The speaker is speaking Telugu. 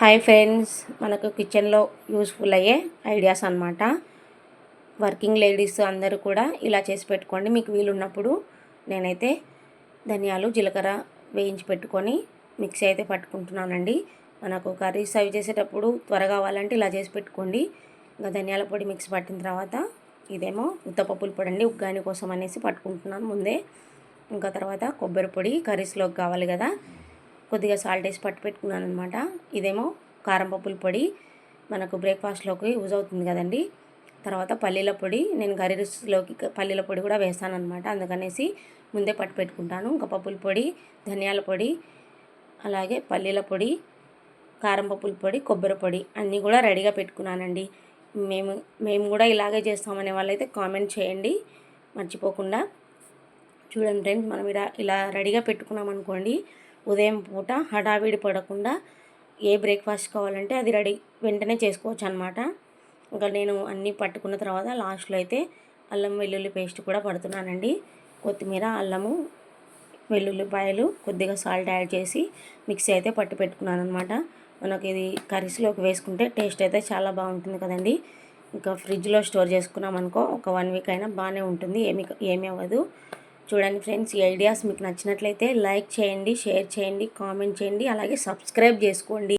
హాయ్ ఫ్రెండ్స్, మనకు కిచెన్లో యూస్ఫుల్ అయ్యే ఐడియాస్ అన్నమాట. వర్కింగ్ లేడీస్ అందరూ కూడా ఇలా చేసి పెట్టుకోండి మీకు వీలున్నప్పుడు. నేనైతే ధనియాలు జీలకర్ర వేయించి పెట్టుకొని మిక్సీ అయితే పట్టుకుంటున్నానండి. మనకు కర్రీస్ అవి చేసేటప్పుడు త్వరగా కావాలంటే ఇలా చేసి పెట్టుకోండి. ఇంకా ధనియాల పొడి మిక్సీ పట్టిన తర్వాత ఇదేమో ఉత్తపప్పుల పొడి అండి, ఉగ్గాని కోసం అనేసి పట్టుకుంటున్నాను ముందే. ఇంకా తర్వాత కొబ్బరి పొడి కర్రీస్లోకి కావాలి కదా, కొద్దిగా సాల్ట్ వేసి పట్టు పెట్టుకున్నాను అనమాట. ఇదేమో కారం పప్పుల పొడి, మనకు బ్రేక్ఫాస్ట్లోకి యూజ్ అవుతుంది కదండి. తర్వాత పల్లీల పొడి, నేను కర్రీస్లోకి పల్లీల పొడి కూడా వేస్తాను అనమాట, అందుకనేసి ముందే పట్టు పెట్టుకుంటాను. ఇంకా పప్పుల పొడి, ధనియాల పొడి, అలాగే పల్లీల పొడి, కారం పప్పుల పొడి, కొబ్బరి పొడి అన్నీ కూడా రెడీగా పెట్టుకున్నానండి. మేము కూడా ఇలాగే చేస్తామనే వాళ్ళైతే కామెంట్ చేయండి మర్చిపోకుండా. చూడండి ఫ్రెండ్స్, మనం ఇలా రెడీగా పెట్టుకున్నాం అనుకోండి, ఉదయం పూట హడావిడి పడకుండా ఏ బ్రేక్ఫాస్ట్ కావాలంటే అది వెంటనే చేసుకోవచ్చు అనమాట. ఇంకా నేను అన్నీ పట్టుకున్న తర్వాత లాస్ట్లో అయితే అల్లం వెల్లుల్లి పేస్ట్ కూడా పడుతున్నానండి. కొత్తిమీర, అల్లము, వెల్లుల్లిపాయలు, కొద్దిగా సాల్ట్ యాడ్ చేసి మిక్సీ అయితే పట్టు పెట్టుకున్నాను అనమాట. మనకి ఇది కర్రీస్లోకి వేసుకుంటే టేస్ట్ అయితే చాలా బాగుంటుంది కదండి. ఇంకా ఫ్రిడ్జ్లో స్టోర్ చేసుకున్నాం అనుకో, ఒక 1 వీక్ అయినా బాగానే ఉంటుంది, ఏమీ అవ్వదు. చూడండి ఫ్రెండ్స్, ఈ ఐడియాస్ మీకు నచ్చినట్లయితే లైక్ చేయండి, షేర్ చేయండి, కామెంట్ చేయండి, అలాగే సబ్స్క్రైబ్ చేసుకోండి.